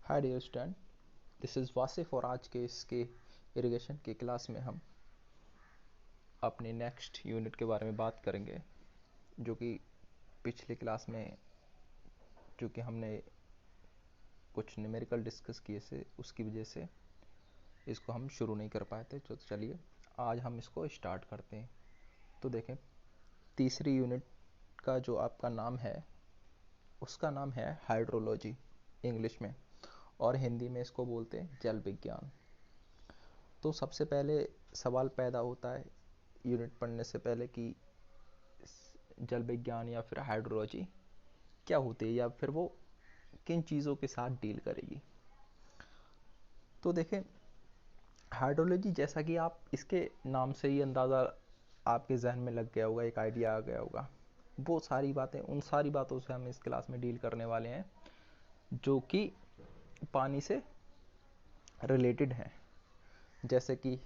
Hi dear student, this is Wasif और आज के इसके इरिगेशन की क्लास में हम अपने नेक्स्ट यूनिट के बारे में बात करेंगे, जो कि पिछली क्लास में चूँकि हमने कुछ न्यूमेरिकल डिस्कस किए से उसकी वजह से इसको हम शुरू नहीं कर पाए थे। तो चलिए आज हम इसको स्टार्ट करते हैं। तो देखें, तीसरी यूनिट का जो आपका नाम है उसका नाम है हाइड्रोलॉजी इंग्लिश में, और हिंदी में इसको बोलते हैं जल विज्ञान। तो सबसे पहले सवाल पैदा होता है यूनिट पढ़ने से पहले कि जल विज्ञान या फिर हाइड्रोलॉजी क्या होती है, या फिर वो किन चीज़ों के साथ डील करेगी। तो देखें, हाइड्रोलॉजी जैसा कि आप इसके नाम से ही अंदाज़ा आपके जहन में लग गया होगा, एक आइडिया आ गया होगा। वो सारी बातें, उन सारी बातों से हम इस क्लास में डील करने वाले हैं जो कि पानी से रिलेटेड हैं। जैसे कि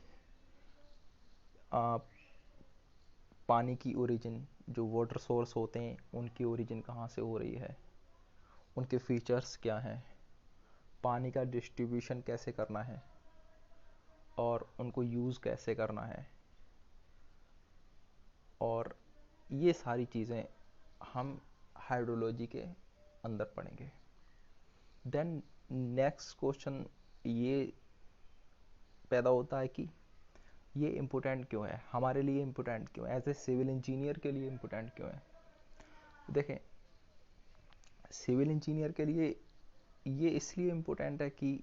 पानी की ओरिजिन, जो वाटर सोर्स होते हैं उनकी ओरिजिन कहाँ से हो रही है, उनके फीचर्स क्या हैं, पानी का डिस्ट्रीब्यूशन कैसे करना है और उनको यूज़ कैसे करना है, और ये सारी चीज़ें हम हाइड्रोलॉजी के अंदर पढ़ेंगे। देन नेक्स्ट क्वेश्चन ये पैदा होता है कि ये इम्पोर्टेंट क्यों है, हमारे लिए इम्पोर्टेंट क्यों है, एज ए सिविल इंजीनियर के लिए इम्पोर्टेंट क्यों है। देखें, सिविल इंजीनियर के लिए ये इसलिए इम्पोर्टेंट है कि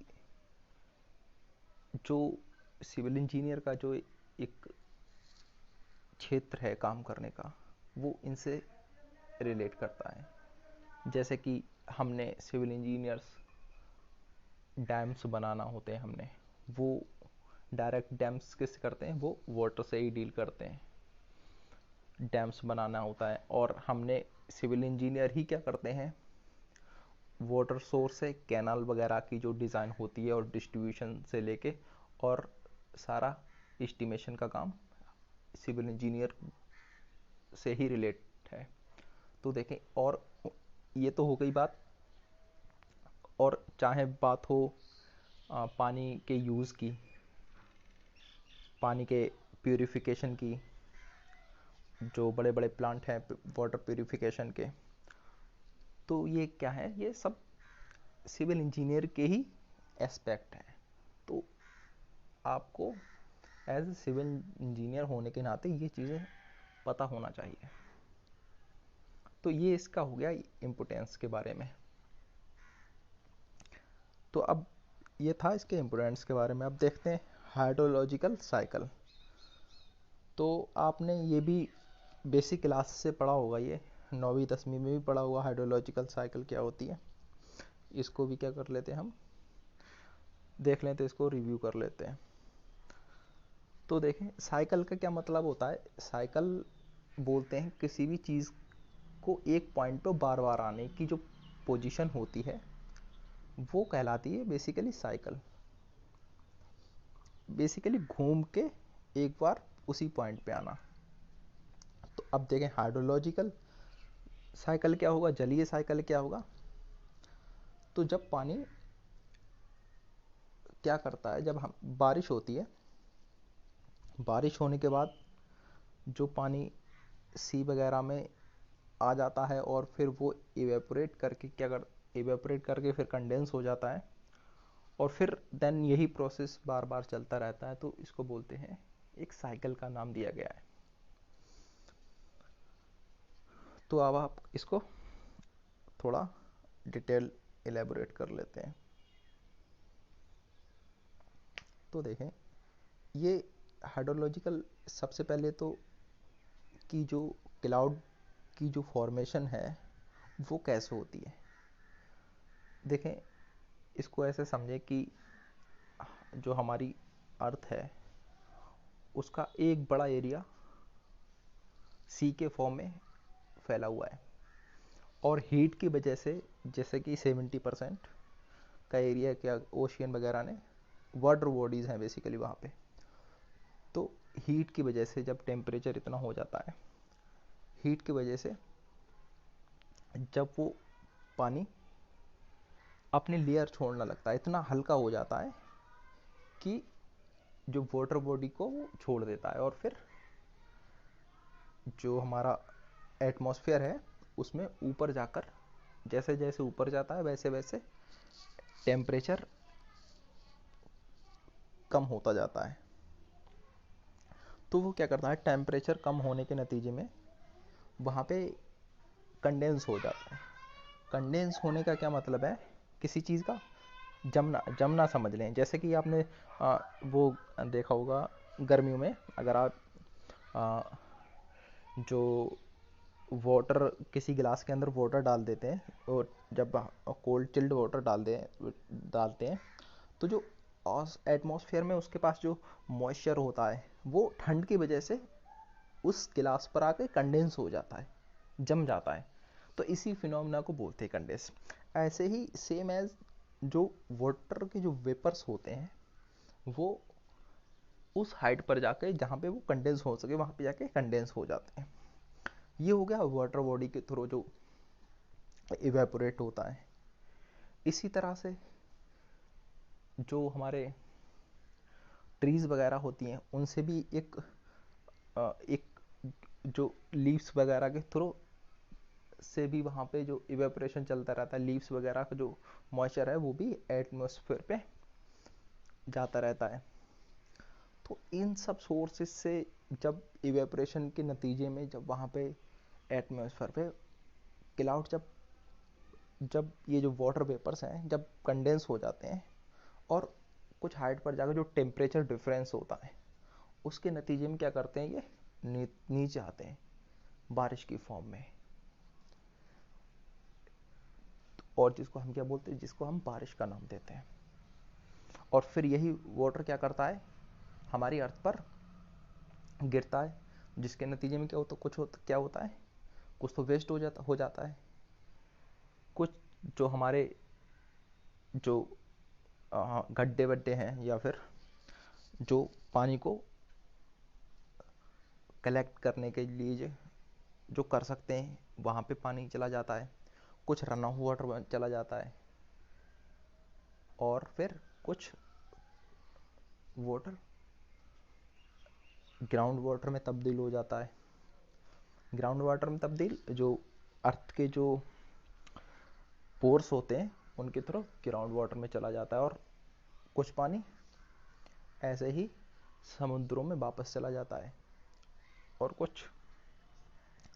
जो सिविल इंजीनियर का जो एक क्षेत्र है काम करने का, वो इनसे रिलेट करता है। जैसे कि हमने सिविल इंजीनियर्स डैम्स बनाना होते हैं, हमने वो डायरेक्ट डैम्स किस करते हैं, वो वाटर से ही डील करते हैं, डैम्स बनाना होता है। और हमने सिविल इंजीनियर ही क्या करते हैं, वाटर सोर्स से कैनाल वगैरह की जो डिज़ाइन होती है और डिस्ट्रीब्यूशन से लेके और सारा एस्टिमेशन का काम सिविल इंजीनियर से ही रिलेट है। तो देखें, और ये तो हो गई बात। और चाहे बात हो पानी के यूज़ की, पानी के प्यूरिफिकेशन की, जो बड़े बड़े प्लांट हैं वाटर प्यूरिफिकेशन के, तो ये क्या है, ये सब सिविल इंजीनियर के ही एस्पेक्ट हैं। तो आपको एज ए सिविल इंजीनियर होने के नाते ये चीज़ें पता होना चाहिए। तो ये इसका हो गया इम्पोर्टेंस के बारे में। तो अब ये था इसके इम्पोर्टेंस के बारे में। अब देखते हैं हाइड्रोलॉजिकल साइकिल। तो आपने ये भी बेसिक क्लास से पढ़ा होगा, ये 9वीं 10वीं में भी पढ़ा होगा हाइड्रोलॉजिकल साइकिल क्या होती है। इसको भी क्या कर लेते हैं, हम देख लेते हैं, इसको रिव्यू कर लेते हैं। तो देखें, साइकिल का क्या मतलब होता है। साइकिल बोलते हैं किसी भी चीज़ को एक पॉइंट पे बार बार आने की जो पोजीशन होती है वो कहलाती है बेसिकली साइकिल। बेसिकली घूम के एक बार उसी पॉइंट पे आना। तो अब देखें हाइड्रोलॉजिकल साइकिल क्या होगा, जलीय साइकिल क्या होगा। तो जब पानी क्या करता है, जब हम बारिश होती है, बारिश होने के बाद जो पानी सी वगैरह में आ जाता है और फिर वो इवेपोरेट करके इवेपोरेट करके फिर कंडेंस हो जाता है, और फिर देन यही प्रोसेस बार बार चलता रहता है। तो इसको बोलते हैं, एक साइकिल का नाम दिया गया है। तो अब आप इसको थोड़ा डिटेल एलेबोरेट कर लेते हैं। तो देखें, ये हाइड्रोलॉजिकल, सबसे पहले तो कि जो क्लाउड की जो फॉर्मेशन है वो कैसे होती है। देखें, इसको ऐसे समझें कि जो हमारी अर्थ है उसका एक बड़ा एरिया सी के फॉर्म में फैला हुआ है, और हीट की वजह से जैसे कि 70% का एरिया क्या ओशियन वगैरह ने वाटर बॉडीज़ हैं बेसिकली वहाँ पे। तो हीट की वजह से जब टेम्परेचर इतना हो जाता है, हीट की वजह से जब वो पानी अपनी लेयर छोड़ना लगता है, इतना हल्का हो जाता है कि जो वाटर बॉडी को वो छोड़ देता है, और फिर जो हमारा एटमॉस्फेयर है उसमें ऊपर जाकर, जैसे जैसे ऊपर जाता है वैसे वैसे टेम्परेचर कम होता जाता है। तो वो क्या करता है, टेम्परेचर कम होने के नतीजे में वहाँ पे कंडेंस हो जाता है। कंडेंस होने का क्या मतलब है, किसी चीज़ का जमना, जमना समझ लें। जैसे कि आपने वो देखा होगा गर्मियों में, अगर आप जो वाटर किसी गिलास के अंदर वाटर डाल देते हैं, और जब कोल्ड चिल्ड वाटर डालते हैं तो जो एटमॉस्फेयर में उसके पास जो मॉइस्चर होता है वो ठंड की वजह से उस गिलास पर आके कंडेंस हो जाता है, जम जाता है। तो इसी फिनोमेना को बोलते हैं कंडेंस। ऐसे ही सेम एज जो वाटर के जो वेपर्स होते हैं वो उस हाइट पर जाके जहाँ पे वो कंडेंस हो सके वहाँ पे जाके कंडेंस हो जाते हैं। ये हो गया वाटर बॉडी के थ्रू जो इवेपोरेट होता है। इसी तरह से जो हमारे ट्रीज वगैरह होती हैं उनसे भी एक जो लीव्स वगैरह के थ्रू से भी वहाँ पे जो इवेपोरेशन चलता रहता है, लीव्स वगैरह का जो मॉइस्चर है वो भी एटमॉस्फेयर पे जाता रहता है। तो इन सब सोर्सेस से जब इवेपोरेशन के नतीजे में जब वहाँ पे एटमॉस्फेयर पे क्लाउड जब जब ये जो वाटर वेपर्स हैं जब कंडेंस हो जाते हैं और कुछ हाइट पर जाकर जो टेम्परेचर डिफरेंस होता है उसके नतीजे में क्या करते हैं, ये नीचे आते हैं बारिश की फॉर्म में, और जिसको हम क्या बोलते हैं, जिसको हम बारिश का नाम देते हैं। और फिर यही वाटर क्या करता है, हमारी अर्थ पर गिरता है, जिसके नतीजे में क्या होता है, कुछ तो वेस्ट हो जाता है, कुछ जो हमारे जो गड्ढे वड्ढे हैं या फिर जो पानी को कलेक्ट करने के लिए जो कर सकते हैं वहाँ पे पानी चला जाता है, कुछ रन ऑफ वाटर चला जाता है, और फिर कुछ वाटर ग्राउंड वाटर में तब्दील हो जाता है। ग्राउंड वाटर में तब्दील जो अर्थ के जो पोर्स होते हैं उनके थ्रू ग्राउंड वाटर में चला जाता है, और कुछ पानी ऐसे ही समुद्रों में वापस चला जाता है, और कुछ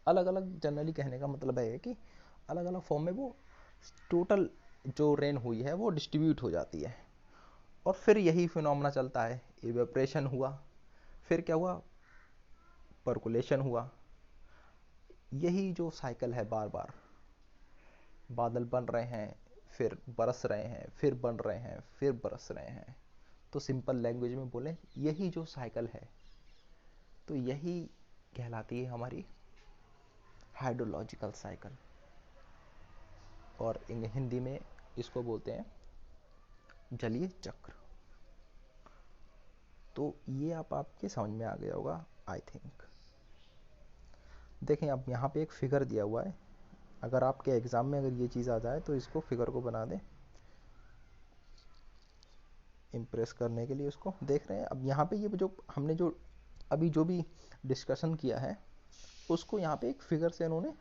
अलग अलग, जनरली कहने का मतलब है कि अलग अलग फॉर्म में वो टोटल जो रेन हुई है वो डिस्ट्रीब्यूट हो जाती है। और फिर यही फिनोमेना चलता है, इवेपोरेशन हुआ, फिर क्या हुआ, परकुलेशन हुआ। यही जो साइकिल है, बार बार बादल बन रहे हैं, फिर बरस रहे हैं, फिर बन रहे हैं, फिर बरस रहे हैं। तो सिंपल लैंग्वेज में बोले यही जो साइकिल है तो यही कहलाती है हमारी हाइड्रोलॉजिकल साइकिल, और हिंदी में इसको बोलते हैं जलीय चक्र। तो ये आपके समझ में आ गया होगा आई थिंक। देखें अब यहाँ पे एक फिगर दिया हुआ है, अगर आपके एग्ज़ाम में अगर ये चीज़ आ जाए तो इसको फिगर को बना दें इम्प्रेस करने के लिए। उसको देख रहे हैं अब यहाँ पे ये जो हमने जो अभी जो भी डिस्कशन किया है उसको यहाँ पे एक फिगर से इन्होंने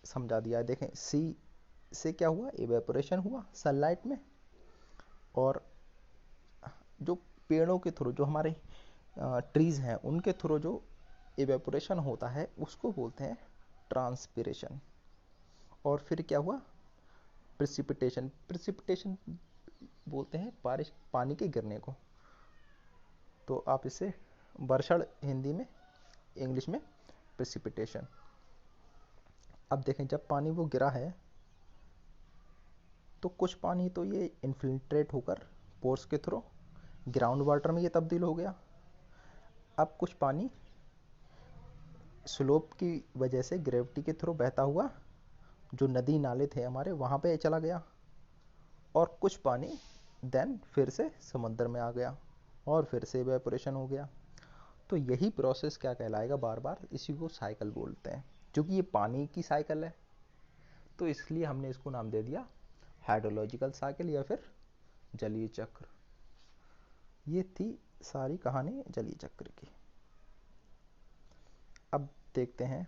समझा दिया है। देखें सी से क्या हुआ, इवेपोरेशन हुआ सनलाइट में, और जो पेड़ों के थ्रू जो हमारे ट्रीज हैं उनके थ्रू जो इवेपोरेशन होता है उसको बोलते हैं ट्रांसपिरेशन। और फिर क्या हुआ, प्रिसिपिटेशन। प्रिसिपिटेशन बोलते हैं बारिश, पानी के गिरने को। तो आप इसे वर्षण हिंदी में, इंग्लिश में प्रिसिपिटेशन। अब देखें जब पानी वो गिरा है तो कुछ पानी तो ये इन्फिल्ट्रेट होकर पोर्स के थ्रू ग्राउंड वाटर में ये तब्दील हो गया। अब कुछ पानी स्लोप की वजह से ग्रेविटी के थ्रू बहता हुआ जो नदी नाले थे हमारे वहाँ पे चला गया, और कुछ पानी देन फिर से समुद्र में आ गया और फिर से इवेपोरेशन हो गया। तो यही प्रोसेस क्या कहलाएगा, बार बार इसी को साइकिल बोलते हैं। क्योंकि ये पानी की साइकिल है तो इसलिए हमने इसको नाम दे दिया हाइड्रोलॉजिकल साइकिल या फिर जलीय चक्र। ये थी सारी कहानी जलीय चक्र की। अब देखते हैं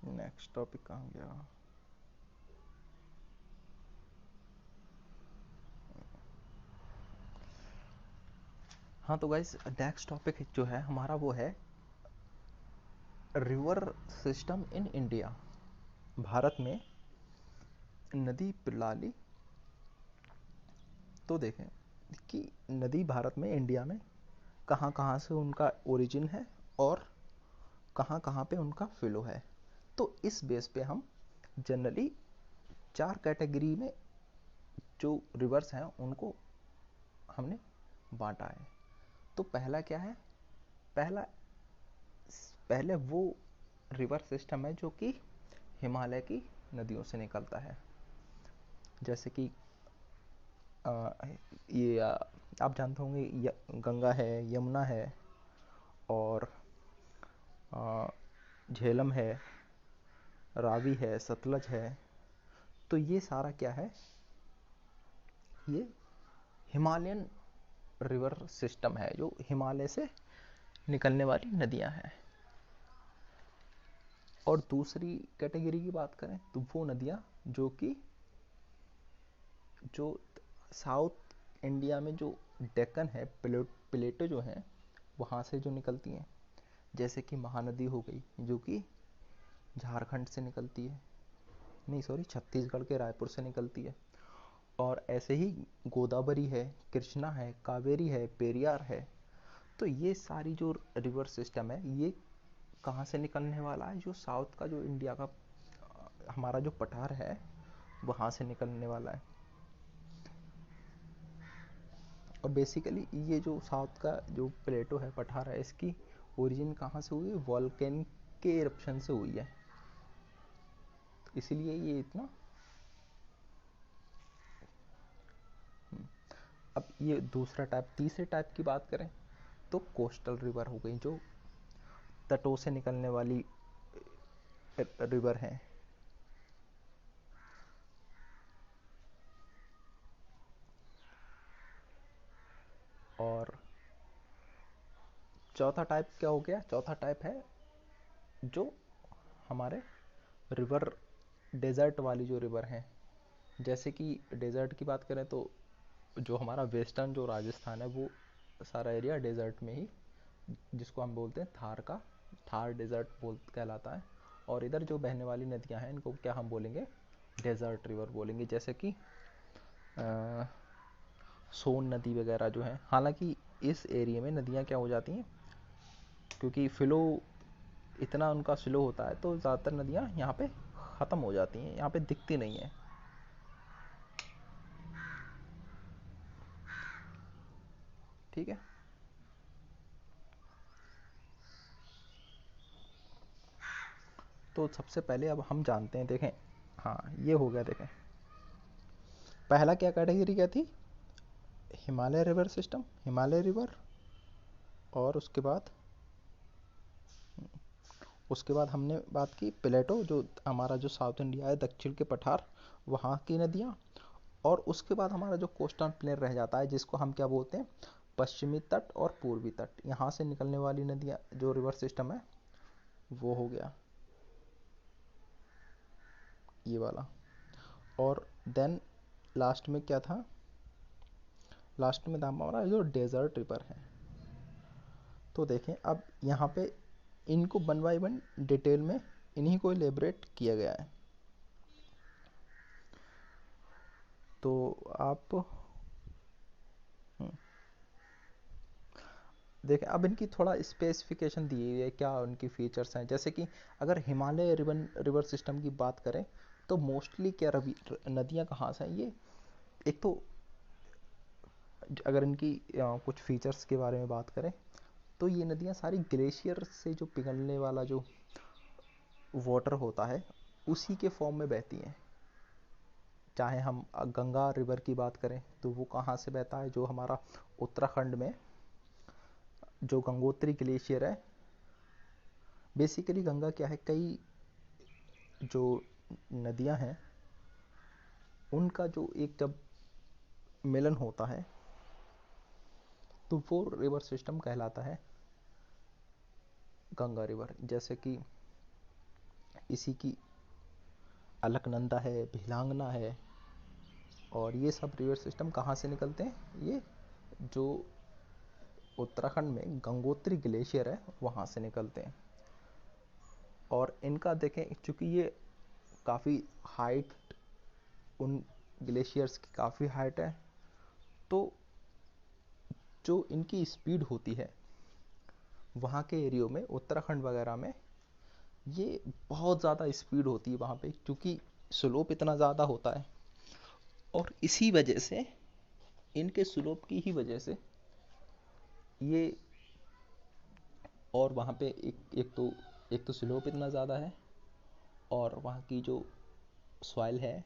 नेक्स्ट टॉपिक कहाँ गया। हाँ तो गाइस नेक्स्ट टॉपिक जो है हमारा वो है river system in India. Bharat में नदी प्रणाली। तो देखें कि नदी भारत में इंडिया में कहाँ कहाँ से उनका ओरिजिन है और कहाँ कहाँ पे उनका फ्लो है। तो इस बेस पे हम जनरली 4 कैटेगरी में जो रिवर्स हैं उनको हमने बांटा है। तो पहला क्या है, पहले वो रिवर सिस्टम है जो कि हिमालय की नदियों से निकलता है। जैसे कि ये आप जानते होंगे गंगा है, यमुना है और झेलम है, रावी है, सतलज है। तो ये सारा क्या है, ये हिमालयन रिवर सिस्टम है जो हिमालय से निकलने वाली नदियां हैं। और दूसरी कैटेगरी की बात करें तो वो नदियां जो साउथ इंडिया में जो डेक्कन है, प्लेटो जो है वहाँ से जो निकलती हैं। जैसे कि महानदी हो गई जो कि झारखंड से निकलती है, नहीं सॉरी छत्तीसगढ़ के रायपुर से निकलती है। और ऐसे ही गोदावरी है, कृष्णा है, कावेरी है, पेरियार है। तो ये सारी जो रिवर सिस्टम है ये कहाँ से निकलने वाला है, जो साउथ का जो इंडिया का हमारा जो पठार है वहाँ से निकलने वाला है। और बेसिकली ये जो साउथ का जो प्लेटो है, पठार है, इसकी ओरिजिन कहाँ से हुई है, वॉल्केन के इरप्शन से हुई है। इसलिए ये इतना अब ये दूसरा टाइप। तीसरे टाइप की बात करें तो कोस्टल रिवर हो गई, जो तटों से निकलने वाली रिवर हैं। और चौथा टाइप क्या हो गया, चौथा टाइप है जो हमारे रिवर डेजर्ट वाली जो रिवर हैं। जैसे कि डेजर्ट की बात करें तो जो हमारा वेस्टर्न जो राजस्थान है वो सारा एरिया डेजर्ट में ही, जिसको हम बोलते हैं थार डेजर्ट कहलाता है। और इधर जो बहने वाली नदियां हैं इनको क्या हम बोलेंगे, डेजर्ट रिवर बोलेंगे। जैसे कि सोन नदी वगैरह जो है। हालांकि इस एरिया में नदियां क्या हो जाती हैं, क्योंकि फ्लो इतना उनका स्लो होता है तो ज़्यादातर नदियां यहाँ पे ख़त्म हो जाती हैं, यहाँ पे दिखती नहीं है। ठीक है, तो सबसे पहले अब हम जानते हैं, देखें हाँ ये हो गया। देखें पहला क्या कैटेगरी क्या थी, Himalaya river system, Himalaya river. और उसके बाद हमने बात की प्लेटो, जो हमारा जो साउथ इंडिया है, दक्षिण के पठार, वहाँ की नदियाँ। और उसके बाद हमारा जो कोस्टल प्लेन रह जाता है जिसको हम क्या बोलते हैं, पश्चिमी तट और पूर्वी तट। यहाँ से निकलने वाली नदियाँ जो रिवर सिस्टम है वो हो गया ये वाला। और देन लास्ट में क्या था, लास्ट में था हमारा जो डेजर्ट रिवर है। तो देखें अब यहाँ पे इनको 1 बाय 1 डिटेल में इन्हीं को एलेबरेट किया गया है। तो आप देखें अब इनकी थोड़ा स्पेसिफिकेशन दी हुई है, क्या उनकी फीचर्स हैं। जैसे कि अगर हिमालय रिवर सिस्टम की बात करें तो मोस्टली क्या नदियाँ कहाँ से हैं ये, एक तो अगर इनकी कुछ फीचर्स के बारे में बात करें तो ये नदियाँ सारी ग्लेशियर से जो पिघलने वाला जो वाटर होता है उसी के फॉर्म में बहती हैं। चाहे हम गंगा रिवर की बात करें तो वो कहाँ से बहता है, जो हमारा उत्तराखंड में जो गंगोत्री ग्लेशियर है। बेसिकली गंगा क्या है, कई जो नदियाँ हैं उनका जो एक जब मिलन होता है तो वो रिवर सिस्टम कहलाता है गंगा रिवर। जैसे कि इसी की अलकनंदा है, भिलांगना है, और ये सब रिवर सिस्टम कहाँ से निकलते हैं, ये जो उत्तराखंड में गंगोत्री ग्लेशियर है वहाँ से निकलते हैं। और इनका देखें, चूँकि ये काफ़ी हाइट, उन ग्लेशियर्स की काफ़ी हाइट है, तो जो इनकी स्पीड होती है वहाँ के एरियो में, उत्तराखंड वगैरह में, ये बहुत ज़्यादा स्पीड होती है वहाँ पे, क्योंकि स्लोप इतना ज़्यादा होता है। और इसी वजह से, इनके स्लोप की ही वजह से ये, और वहाँ पे एक तो स्लोप इतना ज़्यादा है, और वहाँ की जो सॉइल है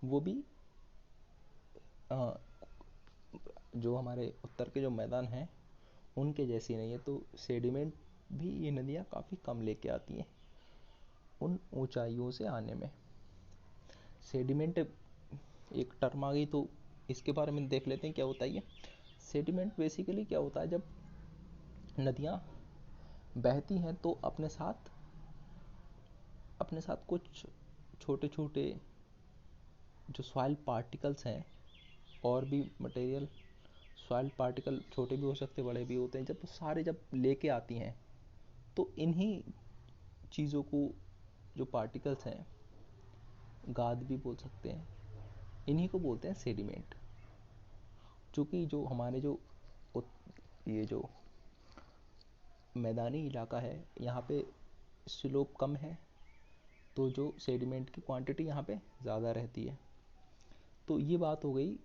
वो भी जो हमारे उत्तर के जो मैदान हैं उनके जैसी नहीं है। तो सेडिमेंट भी ये नदियाँ काफ़ी कम लेके आती हैं उन ऊंचाइयों से आने में। सेडिमेंट एक टर्म आ गई, तो इसके बारे में देख लेते हैं क्या होता है ये। सेडिमेंट बेसिकली क्या होता है, जब नदियाँ बहती हैं तो अपने साथ कुछ छोटे छोटे जो सॉइल पार्टिकल्स हैं, और भी मटेरियल, सॉइल पार्टिकल छोटे भी हो सकते हैं, बड़े भी होते हैं, जब सारे जब लेके आती हैं तो इन्हीं चीज़ों को, जो पार्टिकल्स हैं, गाद भी बोल सकते हैं, इन्हीं को बोलते हैं सेडिमेंट। चूँकि जो हमारे जो ये जो मैदानी इलाका है यहाँ पे स्लोप कम है, तो जो सेडिमेंट की क्वांटिटी यहाँ पे ज़्यादा रहती है। तो ये बात हो गई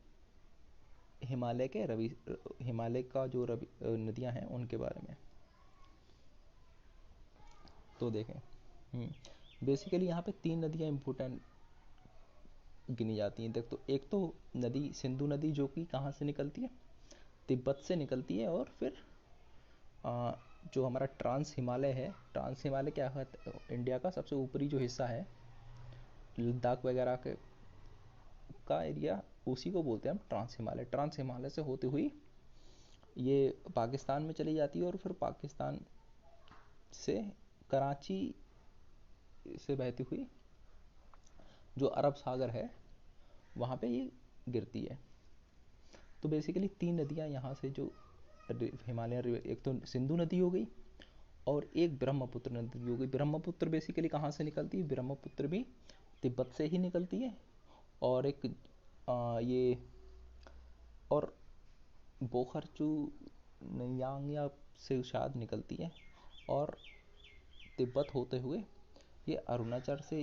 हिमालय का जो नदियाँ हैं उनके बारे में। तो देखें, बेसिकली यहाँ पे 3 नदियाँ इम्पोर्टेंट गिनी जाती हैं। देख, तो एक तो नदी सिंधु नदी, जो कि कहाँ से निकलती है, तिब्बत से निकलती है, और फिर जो हमारा ट्रांस हिमालय है, ट्रांस हिमालय क्या है, इंडिया का सबसे ऊपरी जो हिस्सा है, लद्दाख वगैरह के का एरिया, उसी को बोलते हैं हम ट्रांस हिमालय। ट्रांस हिमालय से होती हुई ये पाकिस्तान में चली जाती है, और फिर पाकिस्तान से कराची से बहती हुई जो अरब सागर है वहाँ पे ये गिरती है। तो बेसिकली 3 नदियाँ यहाँ से जो हिमालयन रिवर, एक तो सिंधु नदी हो गई, और एक ब्रह्मपुत्र नदी हो गई। ब्रह्मपुत्र बेसिकली कहाँ से निकलती है, ब्रह्मपुत्र भी तिब्बत से ही निकलती है, और एक ये और बोखरचू नयांगया से शायद निकलती है, और तिब्बत होते हुए ये अरुणाचल से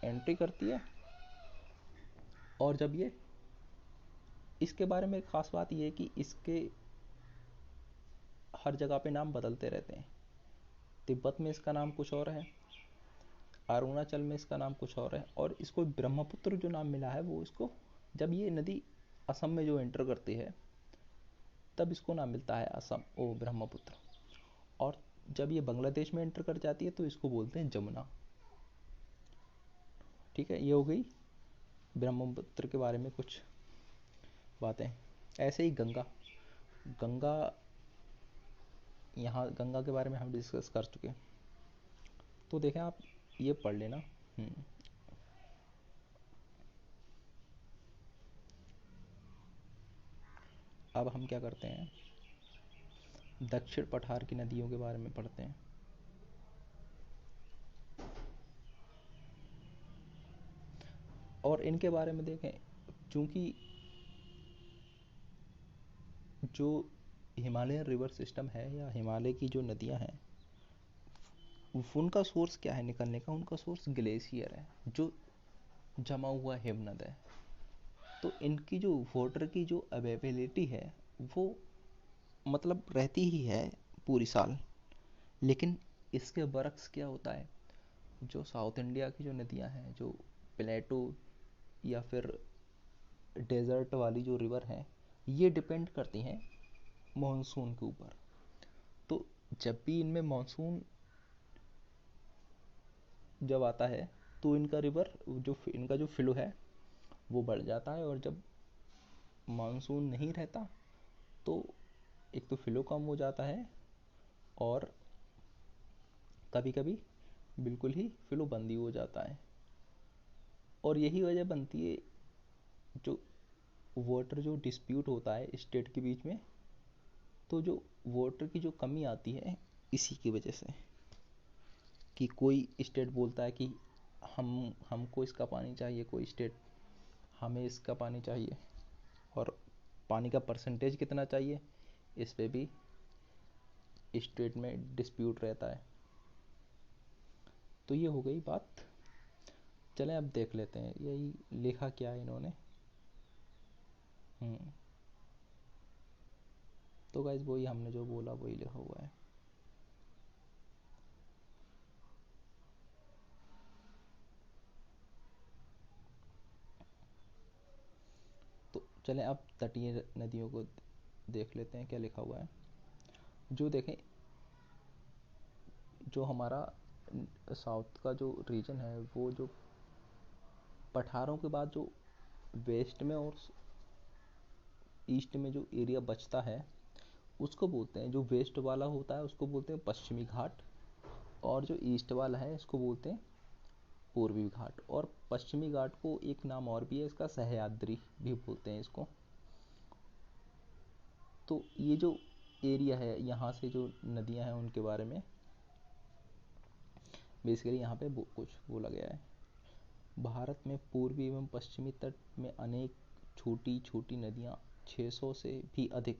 एंट्री करती है। और जब ये, इसके बारे में खास बात ये है कि इसके हर जगह पे नाम बदलते रहते हैं। तिब्बत में इसका नाम कुछ और है, अरुणाचल में इसका नाम कुछ और है, और इसको ब्रह्मपुत्र जो नाम मिला है वो इसको, जब ये नदी असम में जो एंटर करती है तब इसको नाम मिलता है असम ओ ब्रह्मपुत्र। और जब ये बांग्लादेश में एंटर कर जाती है तो इसको बोलते हैं जमुना। ठीक है, ये हो गई ब्रह्मपुत्र के बारे में कुछ बातें। ऐसे ही गंगा, गंगा यहाँ गंगा के बारे में हम डिस्कस कर चुके हैं। तो देखें आप, ये पढ़ लेना। अब हम क्या करते हैं, दक्षिण पठार की नदियों के बारे में पढ़ते हैं। और इनके बारे में देखें, चूँकि जो हिमालयन रिवर सिस्टम है या हिमालय की जो नदियाँ हैं, उनका सोर्स क्या है निकलने का, उनका सोर्स ग्लेशियर है, जो जमा हुआ हिमनद है। तो इनकी जो वाटर की जो अवेलेबिलिटी है वो मतलब रहती ही है पूरी साल। लेकिन इसके बरक्स क्या होता है, जो साउथ इंडिया की जो नदियाँ हैं, जो प्लेटो या फिर डेजर्ट वाली जो रिवर हैं, ये डिपेंड करती हैं मॉनसून के ऊपर। तो जब भी इनमें मॉनसून जब आता है तो इनका रिवर जो इनका जो फ्लो है वो बढ़ जाता है, और जब मानसून नहीं रहता तो एक तो फ्लो कम हो जाता है, और कभी कभी बिल्कुल ही फ्लो बंद ही हो जाता है। और यही वजह बनती है जो वाटर जो डिस्प्यूट होता है स्टेट के बीच में, तो जो वाटर की जो कमी आती है इसी की वजह से, कि कोई स्टेट बोलता है कि हमको इसका पानी चाहिए, कोई स्टेट हमें इसका पानी चाहिए, और पानी का परसेंटेज कितना चाहिए इस पे भी स्टेट में डिस्प्यूट रहता है। तो ये हो गई बात। चलें अब देख लेते हैं यही लिखा क्या है इन्होंने। तो गाइस वही हमने जो बोला वही लिखा हुआ है। तो चलें अब तटीय नदियों को देख लेते हैं क्या लिखा हुआ है। जो देखें, जो हमारा साउथ का जो रीजन है, वो जो पठारों के बाद जो वेस्ट में और ईस्ट में जो एरिया बचता है उसको बोलते हैं, जो वेस्ट वाला होता है उसको बोलते हैं पश्चिमी घाट, और जो ईस्ट वाला है इसको बोलते हैं पूर्वी घाट। और पश्चिमी घाट को एक नाम और भी है इसका, सह्याद्री भी बोलते हैं इसको। तो ये जो एरिया है यहाँ से जो नदियाँ हैं उनके बारे में बेसिकली यहाँ पे कुछ बोला गया है। भारत में पूर्वी एवं पश्चिमी तट में अनेक छोटी छोटी नदियाँ 600 से भी अधिक,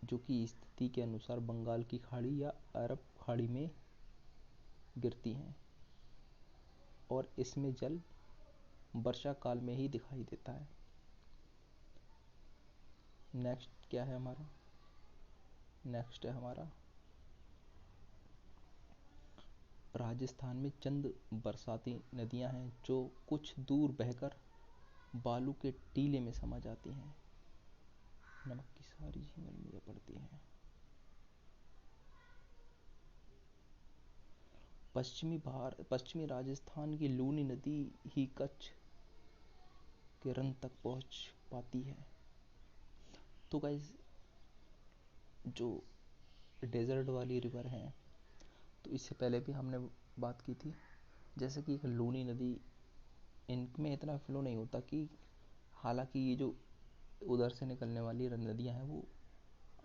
जो कि स्थिति के अनुसार बंगाल की खाड़ी या अरब खाड़ी में गिरती हैं, और इसमें जल वर्षा काल में ही दिखाई देता है। नेक्स्ट क्या है हमारा, नेक्स्ट है हमारा राजस्थान में चंद बरसाती नदियां हैं जो कुछ दूर बहकर बालू के टीले में समा जाती हैं, नमक की सारी झील में जा पड़ती हैं। पश्चिमी राजस्थान की लूनी नदी ही कच्छ के रन तक पहुंच पाती है। तो गाइस जो डेजर्ट वाली रिवर हैं, तो इससे पहले भी हमने बात की थी, जैसे कि लूनी नदी, इनमें इतना फ्लो नहीं होता कि, हालांकि ये जो उधर से निकलने वाली नदियाँ हैं वो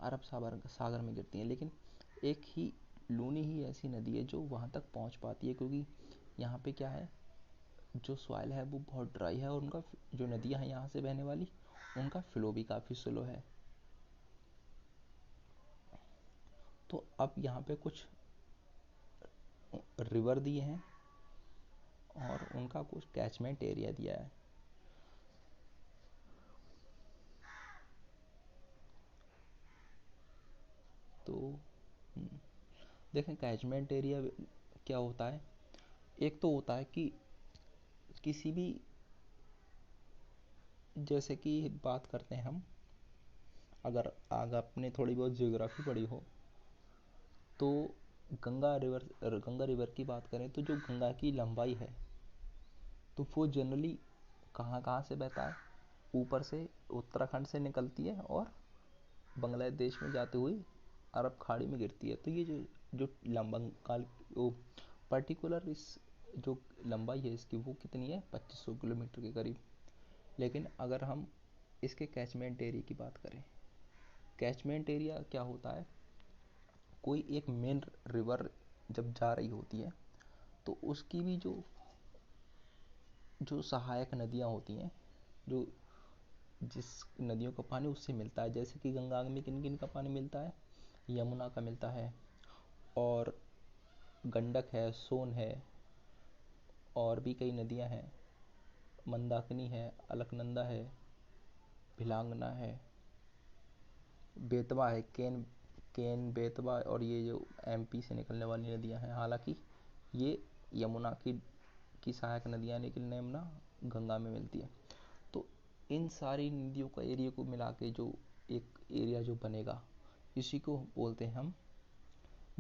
अरब सागर में गिरती हैं, लेकिन एक ही लूनी ही ऐसी नदी है जो वहाँ तक पहुँच पाती है, क्योंकि यहाँ पे क्या है, जो सॉइल है वो बहुत ड्राई है, और उनका जो नदियाँ हैं यहाँ से बहने वाली उनका फ्लो भी काफ़ी स्लो है। तो अब यहाँ पे कुछ रिवर दिए हैं और उनका कुछ कैचमेंट एरिया दिया है। तो देखें कैचमेंट एरिया क्या होता है। एक तो होता है कि किसी भी, जैसे कि बात करते हैं हम, अगर आगे आपने थोड़ी बहुत ज्योग्राफी पढ़ी हो तो गंगा रिवर की बात करें तो जो गंगा की लंबाई है तो वो जनरली कहाँ कहाँ से बहता है, ऊपर से उत्तराखंड से निकलती है और बांग्लादेश में जाते हुए अरब खाड़ी में गिरती है। तो ये जो जो लंबा काल वो पर्टिकुलर इस जो लंबाई है इसकी वो कितनी है, 2500 किलोमीटर के करीब। लेकिन अगर हम इसके कैचमेंट एरिया की बात करें, कैचमेंट एरिया क्या होता है, कोई एक मेन रिवर जब जा रही होती है तो उसकी भी जो जो सहायक नदियाँ होती हैं, जो जिस नदियों का पानी उससे मिलता है, जैसे कि गंगा में किन किन का पानी मिलता है, यमुना का मिलता है, और गंडक है, सोन है, और भी कई नदियाँ हैं, मंदाकिनी है, अलकनंदा है, भिलांगना है, बेतवा है, केन बेतवा, और ये जो एमपी से निकलने वाली नदियां हैं, हालांकि ये यमुना की सहायक नदियां, लेकिन यमुना गंगा में मिलती है। तो इन सारी नदियों का एरिया को मिला के जो एक एरिया जो बनेगा, इसी को बोलते हैं हम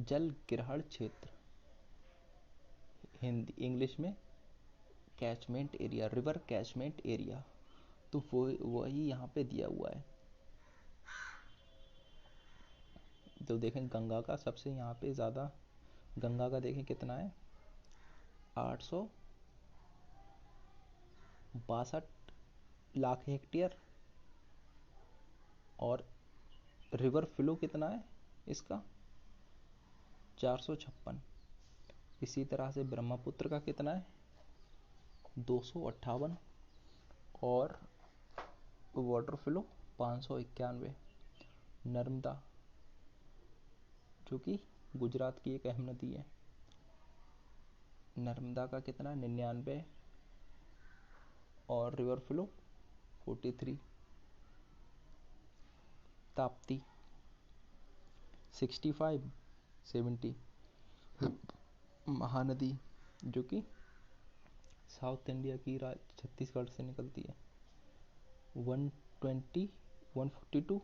जल ग्रहण क्षेत्र, हिंदी इंग्लिश में catchment area, river catchment area. तो वही यहाँ पे दिया हुआ है। तो देखें गंगा का सबसे यहाँ पे ज़्यादा, गंगा का देखें कितना है, 862 लाख हेक्टेयर, और रिवर फ्लो कितना है इसका, 456। इसी तरह से ब्रह्मपुत्र का कितना है, 258, और वाटर फ्लो 591। नर्मदा, जो कि गुजरात की एक अहम नदी है, नर्मदा का कितना, 99, और रिवर फ्लो 43। ताप्ती 65, 70। महानदी, जो कि साउथ इंडिया की छत्तीसगढ़ से निकलती है, 120, 142,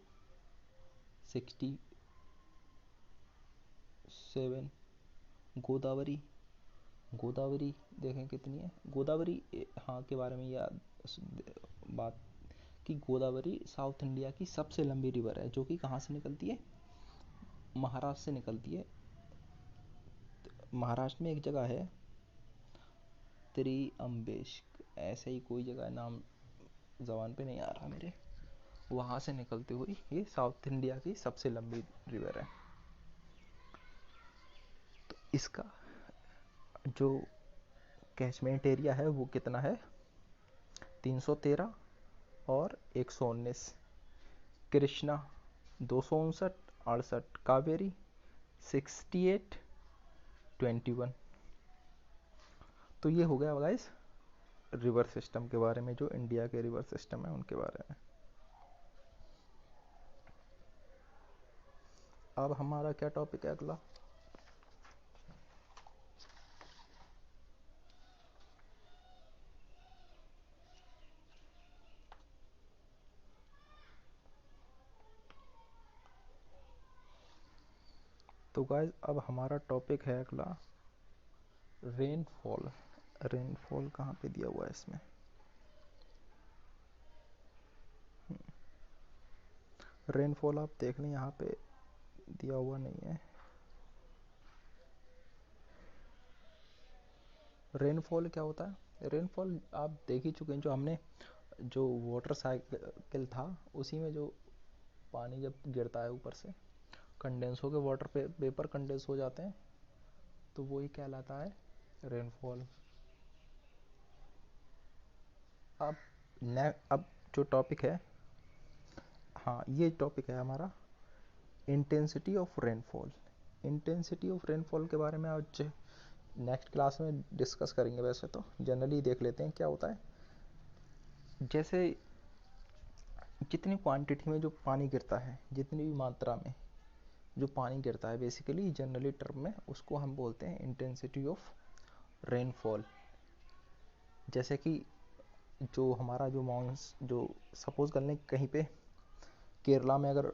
67। गोदावरी, गोदावरी देखें कितनी है, गोदावरी हाँ के बारे में याद बात कि गोदावरी साउथ इंडिया की सबसे लंबी रिवर है, जो कि कहाँ से निकलती है, महाराष्ट्र से निकलती है। महाराष्ट्र में एक जगह है त्रिअंबेश, ऐसे ही कोई जगह है, नाम जबान पे नहीं आ रहा मेरे, वहाँ से निकलती हुई ये साउथ इंडिया की सबसे लंबी रिवर है। तो इसका जो कैचमेंट एरिया है वो कितना है, 313 और 119। कृष्णा 259, 68। कावेरी 68, 21। तो ये हो गया गाइस रिवर सिस्टम के बारे में, जो इंडिया के रिवर सिस्टम है उनके बारे में। अब हमारा क्या टॉपिक है अगला, तो गाइस अब हमारा टॉपिक है अगला रेनफॉल। रेनफॉल कहाँ पे दिया हुआ है इसमें, रेनफॉल आप देख लें, यहाँ पे दिया हुआ नहीं है। रेनफॉल क्या होता है, रेनफॉल आप देख ही चुके हैं, जो हमने जो वाटर साइकिल था उसी में जो पानी जब गिरता है ऊपर से कंडेंस होकर वाटर पेपर कंडेंस हो जाते हैं, तो वही कहलाता है रेनफॉल। अब जो टॉपिक है, हाँ ये टॉपिक है हमारा intensity of rainfall. Intensity of rainfall के बारे में आज नेक्स्ट क्लास में डिस्कस करेंगे। वैसे तो जनरली देख लेते हैं क्या होता है, जैसे जितनी क्वांटिटी में जो पानी गिरता है, जितनी भी मात्रा में जो पानी गिरता है, बेसिकली जनरली टर्म में उसको हम बोलते हैं इंटेंसिटी ऑफ रेनफॉल। जैसे कि जो हमारा जो जो सपोज कर लें कहीं पे केरला में अगर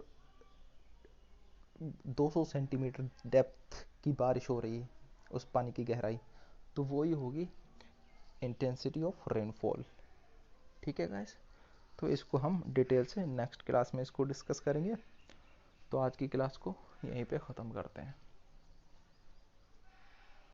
200 सेंटीमीटर डेप्थ की बारिश हो रही है, उस पानी की गहराई, तो वही होगी इंटेंसिटी ऑफ रेनफॉल। ठीक है गाइस, तो इसको हम डिटेल से नेक्स्ट क्लास में इसको डिस्कस करेंगे। तो आज की क्लास को यहीं पे ख़त्म करते हैं।